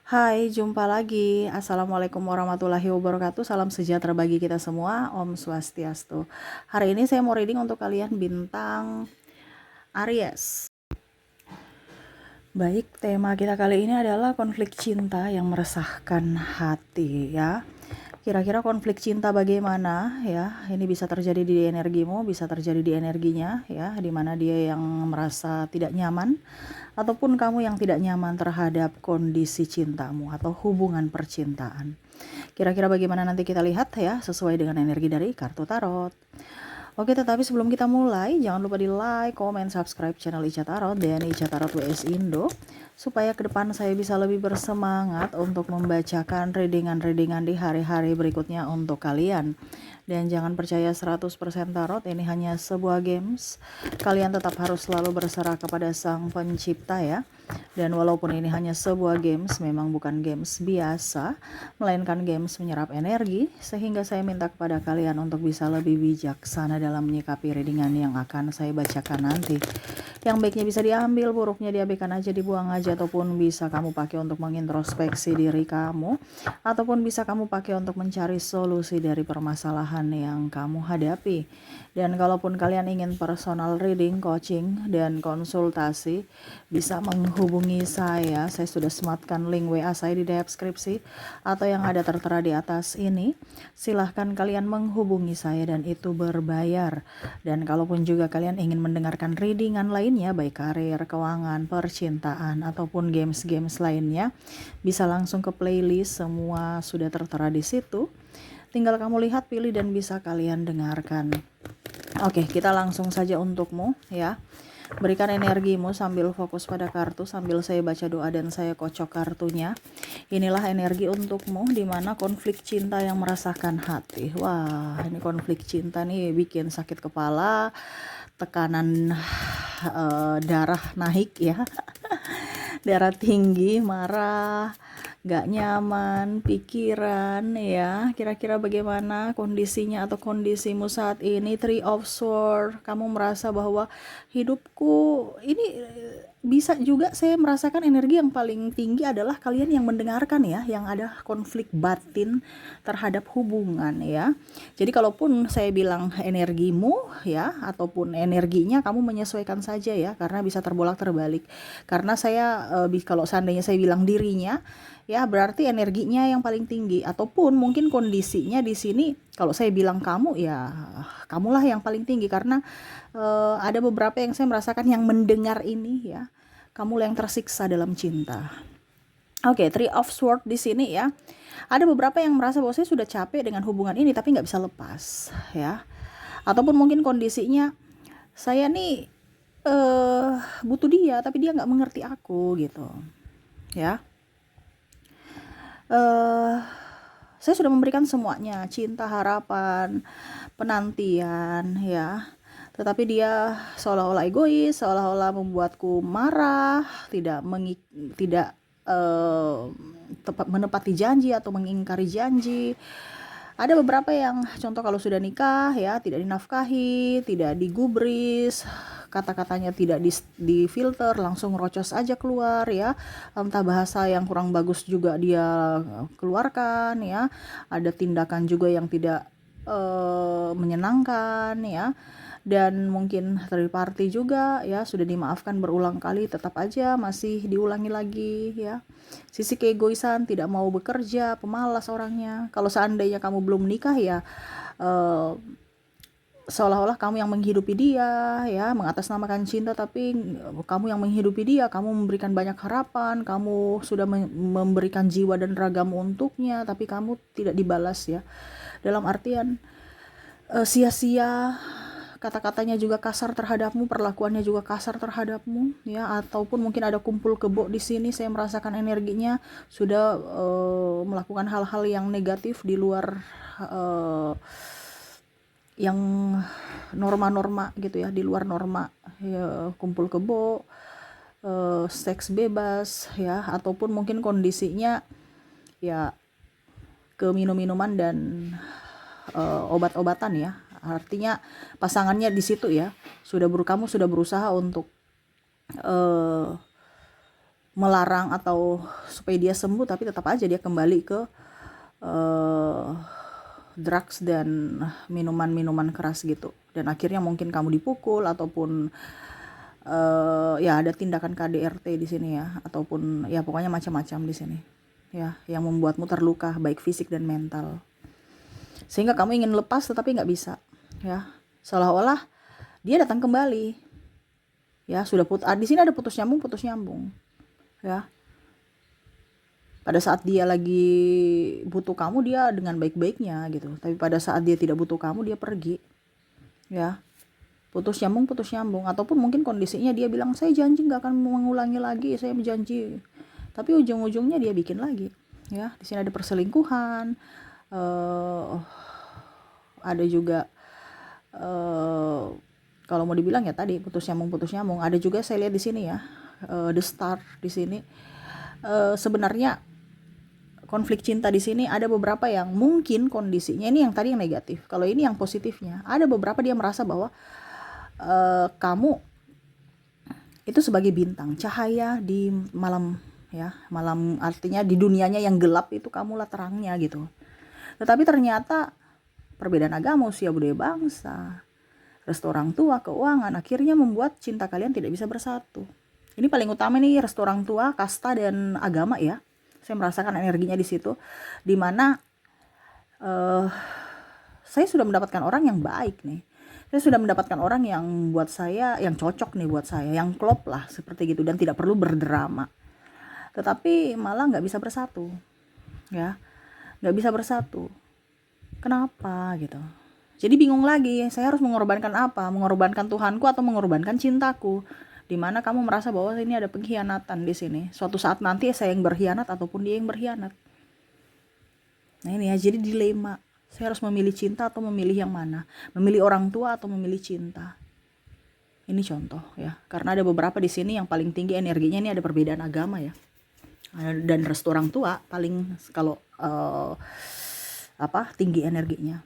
Hai, jumpa lagi. Assalamualaikum warahmatullahi wabarakatuh. Salam sejahtera bagi kita semua. Om Swastiastu. Hari ini saya mau reading untuk kalian bintang Aries. Baik, tema kita kali ini adalah konflik cinta yang meresahkan hati ya. Kira-kira konflik cinta bagaimana ya? Ini bisa terjadi di energimu, bisa terjadi di energinya ya, di mana dia yang merasa tidak nyaman ataupun kamu yang tidak nyaman terhadap kondisi cintamu atau hubungan percintaan. Kira-kira bagaimana nanti kita lihat ya, sesuai dengan energi dari kartu tarot. Oke, tetapi sebelum kita mulai, jangan lupa di like, comment, subscribe channel Ica Tarot dan Ica Tarot WS Indo, supaya ke depan saya bisa lebih bersemangat untuk membacakan readingan-readingan di hari-hari berikutnya untuk kalian. Dan jangan percaya 100% tarot, ini hanya sebuah games. Kalian tetap harus selalu berserah kepada sang pencipta ya. Dan walaupun ini hanya sebuah games, memang bukan games biasa, melainkan games menyerap energi, sehingga saya minta kepada kalian untuk bisa lebih bijaksana dalam menyikapi readingan yang akan saya bacakan nanti. Yang baiknya bisa diambil, buruknya diabaikan aja, dibuang aja, ataupun bisa kamu pakai untuk mengintrospeksi diri kamu, ataupun bisa kamu pakai untuk mencari solusi dari permasalahan yang kamu hadapi. Dan kalaupun kalian ingin personal reading, coaching, dan konsultasi, bisa menghubungi saya sudah sematkan link WA saya di deskripsi atau yang ada tertera di atas ini. Silahkan kalian menghubungi saya dan itu berbayar. Dan kalaupun juga kalian ingin mendengarkan readingan lainnya, baik karir, keuangan, percintaan, ataupun games-games lainnya, bisa langsung ke playlist, semua sudah tertera di situ. Tinggal kamu lihat, pilih, dan bisa kalian dengarkan. Oke, kita langsung saja untukmu ya. Berikan energimu sambil fokus pada kartu, sambil saya baca doa dan saya kocok kartunya. Inilah energi untukmu, dimana konflik cinta yang merasakan hati. Wah, ini konflik cinta nih bikin sakit kepala, tekanan darah naik ya. Darah tinggi, marah, gak nyaman, pikiran ya. Kira-kira bagaimana kondisinya atau kondisimu saat ini? Three of Swords, kamu merasa bahwa hidupku ini bisa juga saya merasakan energi yang paling tinggi adalah kalian yang mendengarkan ya, yang ada konflik batin terhadap hubungan ya. Jadi kalaupun saya bilang energimu ya, ataupun energinya, kamu menyesuaikan saja ya, karena bisa terbolak-terbalik. Karena saya kalau seandainya saya bilang dirinya ya, berarti energinya yang paling tinggi, ataupun mungkin kondisinya di sini kalau saya bilang kamu ya, kamulah yang paling tinggi, karena ada beberapa yang saya merasakan yang mendengar ini ya, kamulah yang tersiksa dalam cinta. Oke, Three of Swords di sini ya. Ada beberapa yang merasa bahwa saya sudah capek dengan hubungan ini tapi nggak bisa lepas ya. Ataupun mungkin kondisinya saya nih butuh dia tapi dia nggak mengerti aku gitu ya. Saya sudah memberikan semuanya, cinta, harapan, penantian ya, tetapi dia seolah-olah egois, seolah-olah membuatku marah, tidak tepat menepati janji atau mengingkari janji. Ada beberapa yang contoh kalau sudah nikah ya, tidak dinafkahi, tidak digubris, kata-katanya tidak di filter, langsung rocos aja keluar ya. Entah bahasa yang kurang bagus juga dia keluarkan ya. Ada tindakan juga yang tidak menyenangkan ya. Dan mungkin third party juga ya, sudah dimaafkan berulang kali tetap aja masih diulangi lagi ya. Sisi keegoisan, tidak mau bekerja, pemalas orangnya. Kalau seandainya kamu belum menikah ya, seolah-olah kamu yang menghidupi dia ya, mengatasnamakan cinta, tapi kamu yang menghidupi dia, kamu memberikan banyak harapan, kamu sudah memberikan jiwa dan ragamu untuknya, tapi kamu tidak dibalas ya. Dalam artian sia-sia, kata-katanya juga kasar terhadapmu, perlakuannya juga kasar terhadapmu ya. Ataupun mungkin ada kumpul kebo di sini, saya merasakan energinya sudah melakukan hal-hal yang negatif di luar yang norma-norma gitu ya, di luar norma ya, kumpul kebo, seks bebas ya, ataupun mungkin kondisinya ya ke minum-minuman dan obat-obatan ya. Artinya pasangannya di situ ya, kamu sudah berusaha untuk melarang atau supaya dia sembuh, tapi tetap aja dia kembali ke uh, drugs dan minuman-minuman keras gitu. Dan akhirnya mungkin kamu dipukul ataupun ya ada tindakan KDRT di sini ya, ataupun ya pokoknya macam-macam di sini ya, yang membuatmu terluka baik fisik dan mental, sehingga kamu ingin lepas tetapi nggak bisa ya, seolah-olah dia datang kembali ya. Sudah di sini ada putus nyambung ya. Pada saat dia lagi butuh kamu, dia dengan baik-baiknya gitu, tapi pada saat dia tidak butuh kamu, dia pergi ya. Putus nyambung, ataupun mungkin kondisinya dia bilang saya janji nggak akan mengulangi lagi, saya berjanji, tapi ujung-ujungnya dia bikin lagi ya. Di sini ada perselingkuhan, ada juga kalau mau dibilang ya tadi putus nyambung. Ada juga saya lihat di sini ya, the star di sini. Sebenarnya konflik cinta di sini ada beberapa yang mungkin kondisinya ini yang tadi yang negatif. Kalau ini yang positifnya, ada beberapa dia merasa bahwa kamu itu sebagai bintang cahaya di malam ya. Malam artinya di dunianya yang gelap itu kamulah terangnya gitu. Tetapi ternyata perbedaan agama, usia, budaya, bangsa, restu orang tua, keuangan akhirnya membuat cinta kalian tidak bisa bersatu. Ini paling utama nih, restu orang tua, kasta, dan agama ya. Saya merasakan energinya di situ, dimana saya sudah mendapatkan orang yang baik nih. Saya sudah mendapatkan orang yang buat saya, yang cocok nih buat saya, yang klop lah seperti gitu, dan tidak perlu berdrama. Tetapi malah nggak bisa bersatu, ya, nggak bisa bersatu. Kenapa gitu? Jadi bingung lagi, saya harus mengorbankan apa? Mengorbankan Tuhanku atau mengorbankan cintaku? Dimana kamu merasa bahwa ini ada pengkhianatan di sini. Suatu saat nanti saya yang berkhianat ataupun dia yang berkhianat. Nah ini ya, jadi dilema. Saya harus memilih cinta atau memilih yang mana? Memilih orang tua atau memilih cinta? Ini contoh ya. Karena ada beberapa di sini yang paling tinggi energinya ini ada perbedaan agama ya. Dan restu orang tua paling kalau tinggi energinya.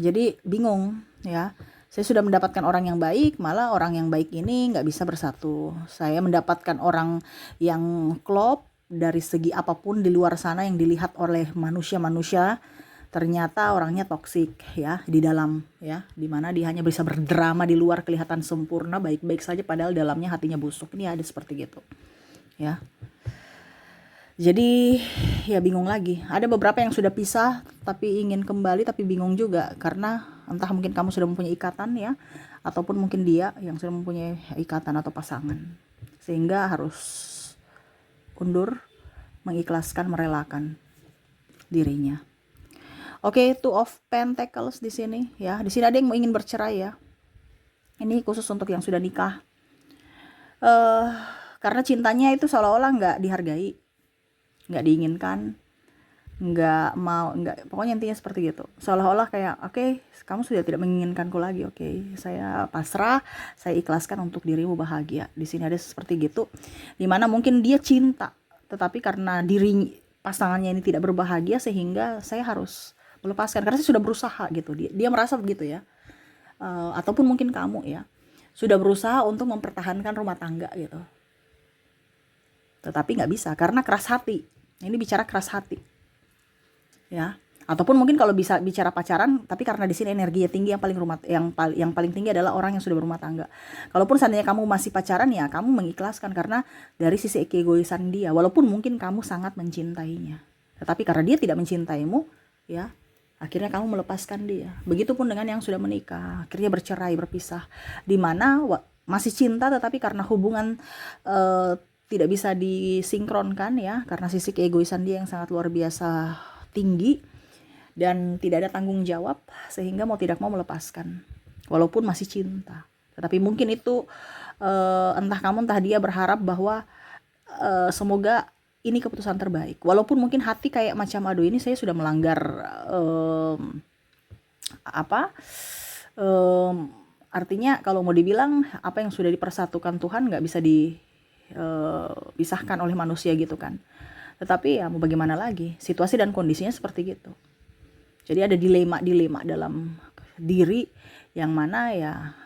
Jadi bingung ya. Saya sudah mendapatkan orang yang baik, malah orang yang baik ini nggak bisa bersatu. Saya mendapatkan orang yang klop dari segi apapun di luar sana yang dilihat oleh manusia-manusia, ternyata orangnya toksik ya di dalam ya, dimana dia hanya bisa berdrama di luar kelihatan sempurna baik-baik saja padahal dalamnya hatinya busuk. Ini ada seperti gitu ya. Jadi ya bingung lagi. Ada beberapa yang sudah pisah tapi ingin kembali, tapi bingung juga karena entah mungkin kamu sudah mempunyai ikatan ya, ataupun mungkin dia yang sudah mempunyai ikatan atau pasangan, sehingga harus undur, mengikhlaskan, merelakan dirinya. Oke, Two of Pentacles di sini ya. Di sini ada yang mau ingin bercerai ya. Ini khusus untuk yang sudah nikah. Karena cintanya itu seolah-olah nggak dihargai, nggak diinginkan, pokoknya intinya seperti gitu. Seolah-olah kayak oke, kamu sudah tidak menginginkanku lagi, oke, saya pasrah, saya ikhlaskan untuk dirimu bahagia. Di sini ada seperti gitu, dimana mungkin dia cinta, tetapi karena diri pasangannya ini tidak berbahagia sehingga saya harus melepaskan karena saya sudah berusaha gitu. Dia merasa begitu ya. Ataupun mungkin kamu ya sudah berusaha untuk mempertahankan rumah tangga gitu, tetapi nggak bisa karena keras hati. Ini bicara keras hati ya. Ataupun mungkin kalau bisa bicara pacaran, tapi karena di sini energinya tinggi, yang paling tinggi adalah orang yang sudah berumah tangga. Kalaupun seandainya kamu masih pacaran ya kamu mengikhlaskan karena dari sisi keegoisan dia, walaupun mungkin kamu sangat mencintainya, tetapi karena dia tidak mencintaimu ya, akhirnya kamu melepaskan dia. Begitupun dengan yang sudah menikah, akhirnya bercerai, berpisah, dimana masih cinta tetapi karena hubungan tidak bisa disinkronkan ya, karena sisi keegoisan dia yang sangat luar biasa tinggi dan tidak ada tanggung jawab, sehingga mau tidak mau melepaskan walaupun masih cinta. Tetapi mungkin itu entah kamu entah dia berharap bahwa semoga ini keputusan terbaik, walaupun mungkin hati kayak macam aduh ini saya sudah melanggar artinya kalau mau dibilang apa yang sudah dipersatukan Tuhan nggak bisa dipisahkan oleh manusia gitu kan. Tetapi ya mau bagaimana lagi, situasi dan kondisinya seperti gitu. Jadi ada dilema dalam diri yang mana ya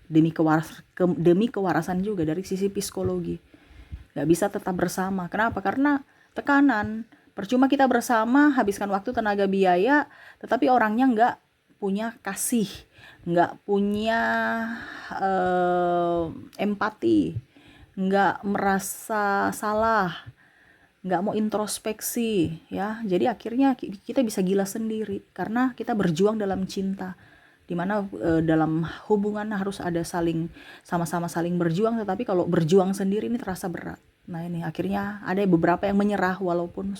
demi kewarasan juga dari sisi psikologi nggak bisa tetap bersama. Kenapa? Karena tekanan. Percuma kita bersama, habiskan waktu, tenaga, biaya, tetapi orangnya nggak punya kasih, nggak punya empati, nggak merasa salah, nggak mau introspeksi, ya. Jadi akhirnya kita bisa gila sendiri karena kita berjuang dalam cinta, dimana dalam hubungan harus ada sama-sama saling berjuang, tetapi kalau berjuang sendiri ini terasa berat. Nah ini akhirnya ada beberapa yang menyerah walaupun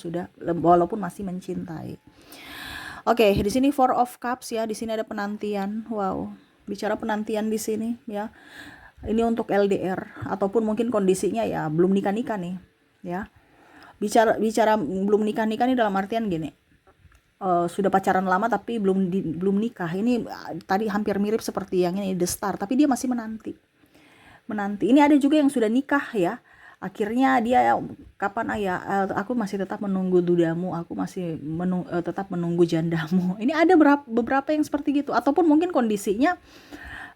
masih mencintai. Oke, di sini Four of Cups ya, di sini ada penantian. Wow, bicara penantian di sini ya. Ini untuk LDR ataupun mungkin kondisinya ya belum nikah-nikah nih, ya. Bicara belum nikah-nikah nih dalam artian gini. Sudah pacaran lama tapi belum nikah. Ini tadi hampir mirip seperti yang ini The Star, tapi dia masih menanti. Ini ada juga yang sudah nikah ya. Akhirnya dia, kapan ayah, aku masih tetap menunggu dudamu, aku masih tetap menunggu jandamu. Ini ada beberapa yang seperti gitu. Ataupun mungkin kondisinya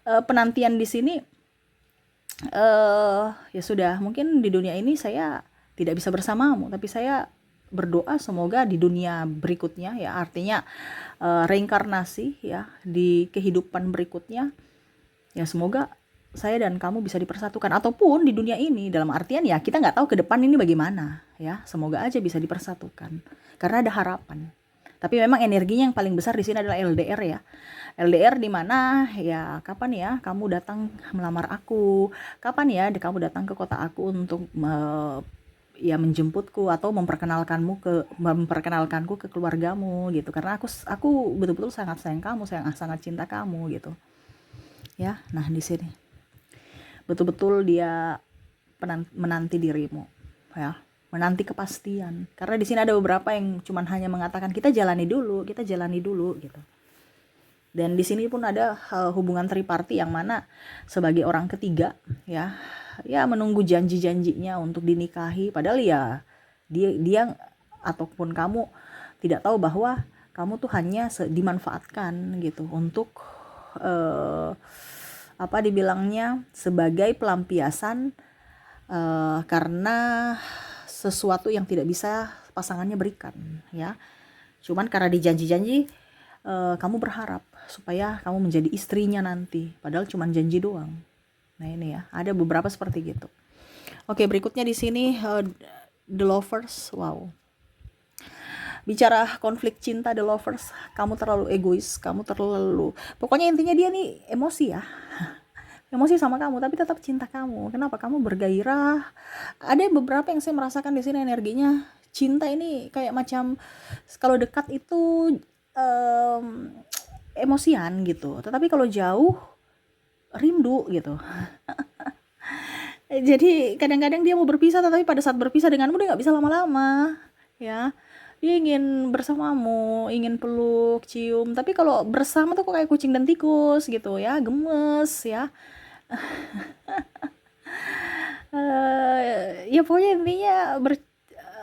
penantian di sini ya sudah, mungkin di dunia ini saya tidak bisa bersamamu, tapi saya berdoa semoga di dunia berikutnya ya, artinya reinkarnasi ya, di kehidupan berikutnya ya, semoga saya dan kamu bisa dipersatukan. Ataupun di dunia ini, dalam artian ya kita nggak tahu ke depan ini bagaimana ya, semoga aja bisa dipersatukan karena ada harapan. Tapi memang energinya yang paling besar di sini adalah LDR ya. LDR di mana ya, kapan ya kamu datang melamar aku, kapan ya kamu datang ke kota aku untuk ya menjemputku atau memperkenalkanku ke keluargamu gitu, karena aku betul-betul sangat sayang kamu, sangat cinta kamu gitu ya. Nah di sini betul-betul dia menanti dirimu ya, menanti kepastian, karena di sini ada beberapa yang cuman hanya mengatakan kita jalani dulu gitu. Dan di sini pun ada hubungan triparty yang mana sebagai orang ketiga ya menunggu janji-janjinya untuk dinikahi, padahal ya dia ataupun kamu tidak tahu bahwa kamu tuh hanya dimanfaatkan gitu untuk dibilangnya sebagai pelampiasan karena sesuatu yang tidak bisa pasangannya berikan ya. Cuman karena dijanji-janji kamu berharap supaya kamu menjadi istrinya nanti, padahal cuma janji doang. Nah ini ya, ada beberapa seperti gitu. Oke, berikutnya di sini The Lovers. Wow. Bicara konflik cinta The Lovers, kamu terlalu egois, pokoknya intinya dia nih emosi ya. Emosi sama kamu tapi tetap cinta kamu. Kenapa? Kamu bergairah. Ada beberapa yang saya merasakan di sini energinya. Cinta ini kayak macam kalau dekat itu emosian gitu, tetapi kalau jauh rindu gitu. Jadi kadang-kadang dia mau berpisah, tetapi pada saat berpisah denganmu dia nggak bisa lama-lama ya. Dia ingin bersamamu, ingin peluk, cium, tapi kalau bersama tuh kok kayak kucing dan tikus gitu ya, gemes ya. Ya pokoknya intinya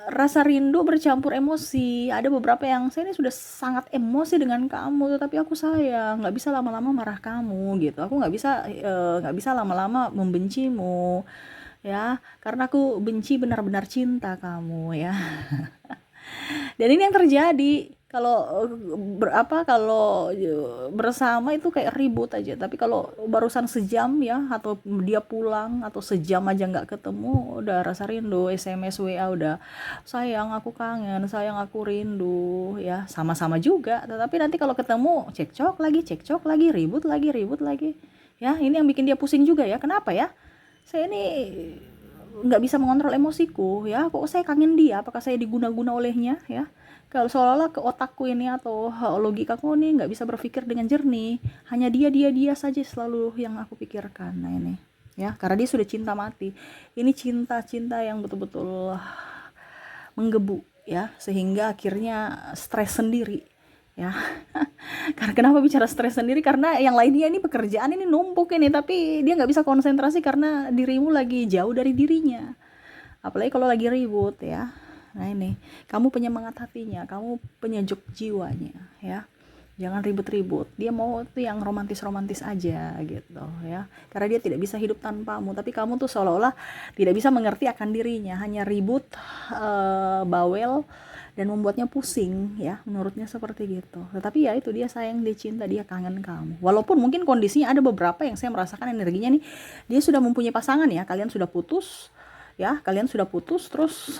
rasa rindu bercampur emosi. Ada beberapa yang saya ini sudah sangat emosi dengan kamu, tetapi aku sayang, nggak bisa lama-lama marah kamu gitu. Aku nggak bisa lama-lama membencimu ya, karena aku benci benar-benar cinta kamu ya. Dan ini yang terjadi kalau kalau bersama itu kayak ribut aja, tapi kalau barusan sejam ya, atau dia pulang atau sejam aja nggak ketemu udah rasa rindu, SMS WA udah sayang aku kangen, sayang aku rindu ya, sama-sama juga. Tetapi nanti kalau ketemu cekcok lagi, ribut lagi ya. Ini yang bikin dia pusing juga ya. Kenapa ya, saya ini nggak bisa mengontrol emosiku ya, kok saya kangen dia, apakah saya diguna-guna olehnya ya. Kalau seolah-olah ke otakku ini atau logikaku ini nggak bisa berpikir dengan jernih, hanya dia saja selalu yang aku pikirkan. Nah ini ya, karena dia sudah cinta mati. Ini cinta yang betul-betul menggebu ya, sehingga akhirnya stres sendiri ya. Karena kenapa bicara stres sendiri, karena yang lainnya ini pekerjaan ini numpuk ini, tapi dia nggak bisa konsentrasi karena dirimu lagi jauh dari dirinya, apalagi kalau lagi ribut ya. Nah ini, kamu penyemangat hatinya, kamu penyejuk jiwanya ya. Jangan ribut-ribut. Dia mau tuh yang romantis-romantis aja gitu ya. Karena dia tidak bisa hidup tanpamu. Tapi kamu tuh seolah-olah tidak bisa mengerti akan dirinya. Hanya ribut, bawel, dan membuatnya pusing ya. Menurutnya seperti gitu. Tetapi ya itu, dia sayang, dia cinta, dia kangen kamu. Walaupun mungkin kondisinya ada beberapa yang saya merasakan energinya nih. Dia sudah mempunyai pasangan ya. Kalian sudah putus ya. Kalian sudah putus terus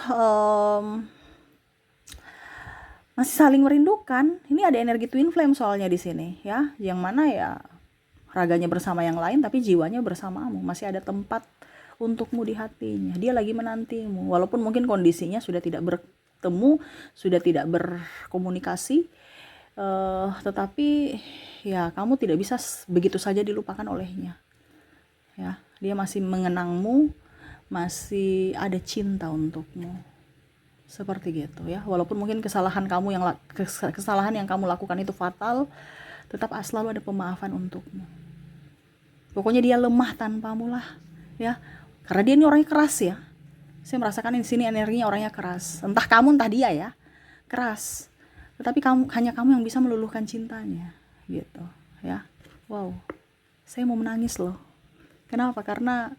masih saling merindukan. Ini ada energi twin flame soalnya di sini ya, yang mana ya raganya bersama yang lain tapi jiwanya bersamamu. Masih ada tempat untukmu di hatinya. Dia lagi menantimu walaupun mungkin kondisinya sudah tidak bertemu, sudah tidak berkomunikasi, tetapi ya kamu tidak bisa begitu saja dilupakan olehnya ya. Dia masih mengenangmu, masih ada cinta untukmu. Seperti gitu ya. Walaupun mungkin kesalahan yang kamu lakukan itu fatal, tetap selalu ada pemaafan untukmu. Pokoknya dia lemah tanpamu lah ya. Karena dia ini orangnya keras ya. Saya merasakan di sini energinya orangnya keras. Entah kamu entah dia ya. Keras. Tetapi hanya kamu yang bisa meluluhkan cintanya gitu ya. Wow. Saya mau menangis loh. Kenapa? Karena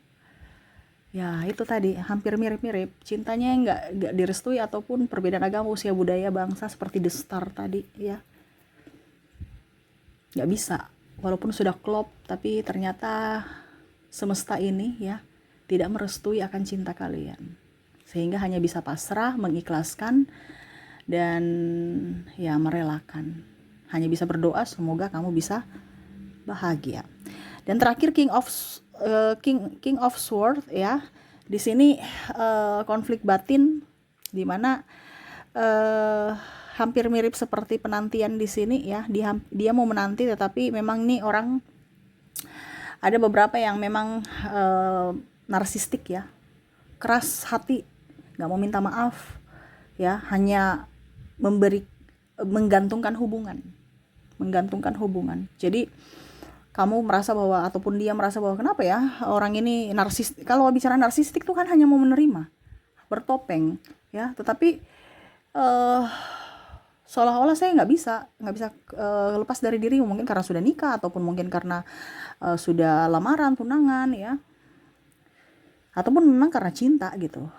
ya itu tadi, hampir mirip-mirip. Cintanya nggak direstui ataupun perbedaan agama, usia, budaya, bangsa seperti The Star tadi ya. Nggak bisa. Walaupun sudah klop, tapi ternyata semesta ini ya tidak merestui akan cinta kalian. Sehingga hanya bisa pasrah, mengikhlaskan, dan ya merelakan. Hanya bisa berdoa semoga kamu bisa bahagia. Dan terakhir King of Swords ya. Di sini konflik batin, di mana hampir mirip seperti penantian di sini ya. Dia mau menanti, tetapi memang nih orang, ada beberapa yang memang narsistik ya, keras hati, nggak mau minta maaf ya, hanya menggantungkan hubungan. Jadi kamu merasa bahwa, ataupun dia merasa bahwa kenapa ya orang ini narsis. Kalau bicara narsistik tuh kan hanya mau menerima, bertopeng ya. Tetapi seolah-olah saya nggak bisa lepas dari dirimu. Mungkin karena sudah nikah, ataupun mungkin karena sudah lamaran, tunangan ya, ataupun memang karena cinta gitu.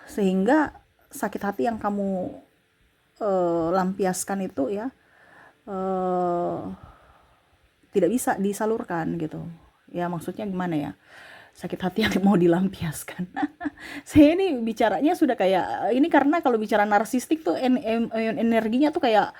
Sehingga sakit hati yang kamu lampiaskan itu ya tidak bisa disalurkan gitu ya. Maksudnya gimana ya, sakit hati yang mau dilampiaskan. Saya ini bicaranya sudah kayak ini, karena kalau bicara narsistik tuh energinya tuh kayak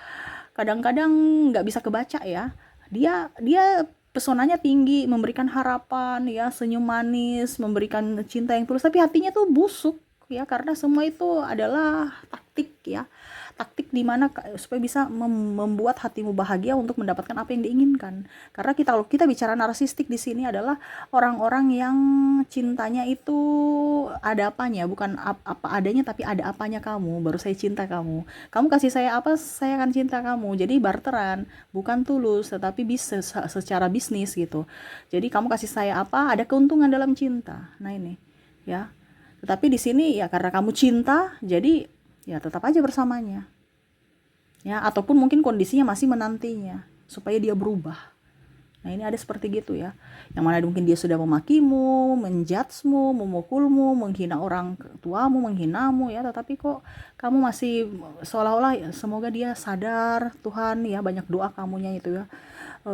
kadang-kadang nggak bisa kebaca ya. Dia pesonanya tinggi, memberikan harapan ya, senyum manis, memberikan cinta yang tulus, tapi hatinya tuh busuk ya, karena semua itu adalah taktik ya. Taktik dimana supaya bisa membuat hatimu bahagia untuk mendapatkan apa yang diinginkan. Karena kalau kita bicara narsistik di sini adalah orang-orang yang cintanya itu ada apanya, bukan apa adanya, tapi ada apanya kamu, baru saya cinta kamu. Kamu kasih saya apa, saya akan cinta kamu. Jadi barteran, bukan tulus, tetapi bisa secara bisnis gitu. Jadi kamu kasih saya apa, ada keuntungan dalam cinta. Nah ini ya. Tetapi di sini ya karena kamu cinta, jadi ya tetap aja bersamanya ya, ataupun mungkin kondisinya masih menantinya supaya dia berubah. Nah ini ada seperti gitu ya, yang mana mungkin dia sudah memakimu, menjudgemu, memukulmu, menghina orang tuamu, menghinamu ya, tetapi kok kamu masih seolah-olah ya, semoga dia sadar Tuhan ya, banyak doa kamunya itu ya,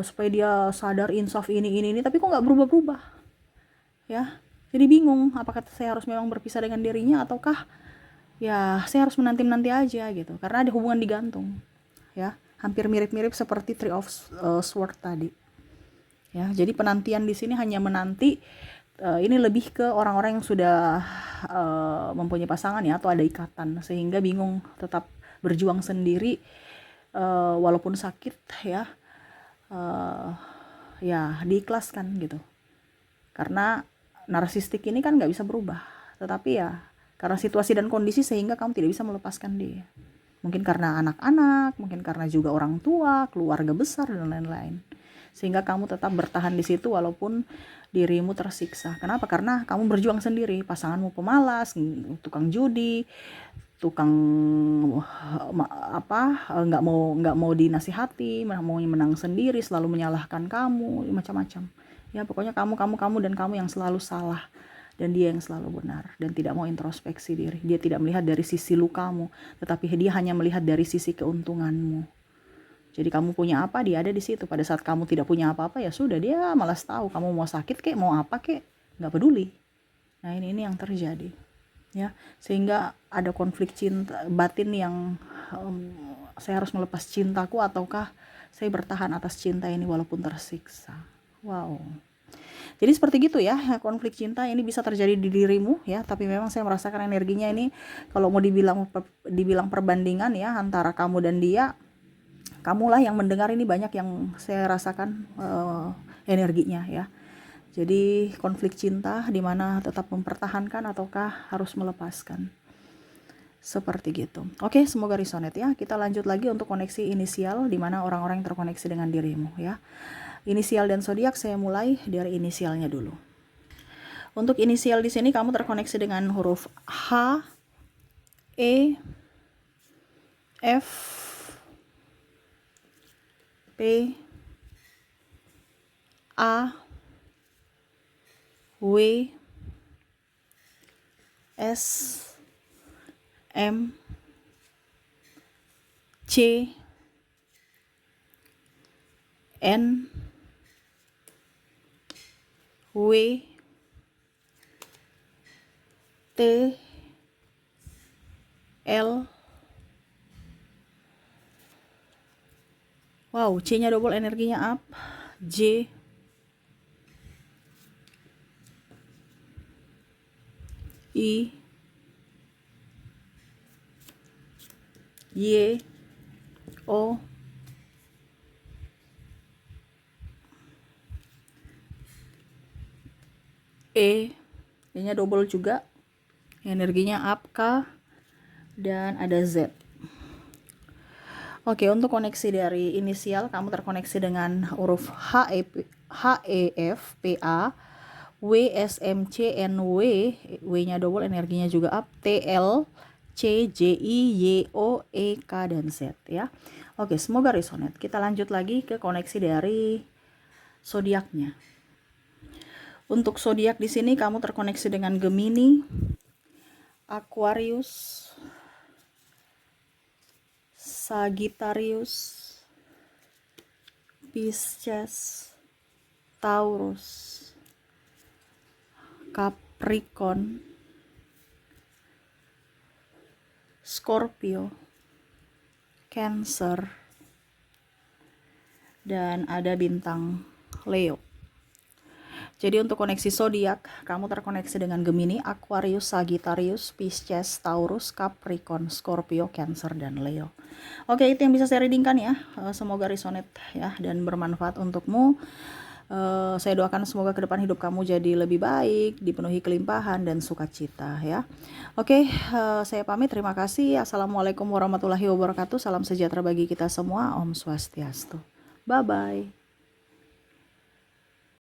supaya dia sadar insaf ini, tapi kok nggak berubah-berubah ya. Jadi bingung, apakah saya harus memang berpisah dengan dirinya, ataukah ya saya harus menanti aja gitu, karena ada hubungan digantung ya. Hampir mirip-mirip seperti Three of Swords tadi ya. Jadi penantian di sini hanya menanti, ini lebih ke orang-orang yang sudah mempunyai pasangan ya, atau ada ikatan, sehingga bingung tetap berjuang sendiri walaupun sakit ya, ya diikhlaskan gitu. Karena narsistik ini kan nggak bisa berubah, tetapi ya karena situasi dan kondisi sehingga kamu tidak bisa melepaskan dia. Mungkin karena anak-anak, mungkin karena juga orang tua, keluarga besar, dan lain-lain. Sehingga kamu tetap bertahan di situ walaupun dirimu tersiksa. Kenapa? Karena kamu berjuang sendiri, pasanganmu pemalas, tukang judi, tukang nggak mau dinasihati, mau menang sendiri, selalu menyalahkan kamu, macam-macam. Ya pokoknya kamu dan kamu yang selalu salah dan dia yang selalu benar, dan tidak mau introspeksi diri. Dia tidak melihat dari sisi lukamu, tetapi dia hanya melihat dari sisi keuntunganmu. Jadi kamu punya apa, dia ada di situ. Pada saat kamu tidak punya apa-apa, ya sudah, dia malas tahu kamu mau sakit kek, mau apa kek, nggak peduli. Nah ini yang terjadi, ya, sehingga ada konflik cinta batin yang saya harus melepas cintaku ataukah saya bertahan atas cinta ini walaupun tersiksa. Wow. Jadi seperti gitu ya, konflik cinta ini bisa terjadi di dirimu ya, tapi memang saya merasakan energinya ini kalau mau dibilang perbandingan ya antara kamu dan dia, kamulah yang mendengar ini banyak yang saya rasakan energinya ya. Jadi konflik cinta di mana tetap mempertahankan ataukah harus melepaskan. Seperti gitu. Oke, semoga resonate ya. Kita lanjut lagi untuk koneksi inisial di mana orang-orang yang terkoneksi dengan dirimu ya. Inisial dan zodiak saya mulai dari inisialnya dulu. Untuk inisial di sini kamu terkoneksi dengan huruf H, E, F, P, A, W, S, M, C, N, W, T, L. Wow, C-nya double, energinya up. J, I, Y, O, E, E-nya double juga, energinya up. K, dan ada Z. Oke, untuk koneksi dari inisial kamu terkoneksi dengan huruf H, E, F, P, A, W, S, M, C, N, W, W-nya double, energinya juga up. T, L, C, J, I, Y, O, E, K, dan Z ya. Oke, semoga resonate. Kita lanjut lagi ke koneksi dari zodiaknya. Untuk zodiak di sini kamu terkoneksi dengan Gemini, Aquarius, Sagittarius, Pisces, Taurus, Capricorn, Scorpio, Cancer, dan ada bintang Leo. Jadi untuk koneksi zodiak, kamu terkoneksi dengan Gemini, Aquarius, Sagittarius, Pisces, Taurus, Capricorn, Scorpio, Cancer, dan Leo. Oke, itu yang bisa saya readingkan ya. Semoga resonate ya dan bermanfaat untukmu. Saya doakan semoga ke depan hidup kamu jadi lebih baik, dipenuhi kelimpahan dan sukacita ya. Oke, saya pamit. Terima kasih. Assalamualaikum warahmatullahi wabarakatuh. Salam sejahtera bagi kita semua. Om Swastiastu. Bye-bye.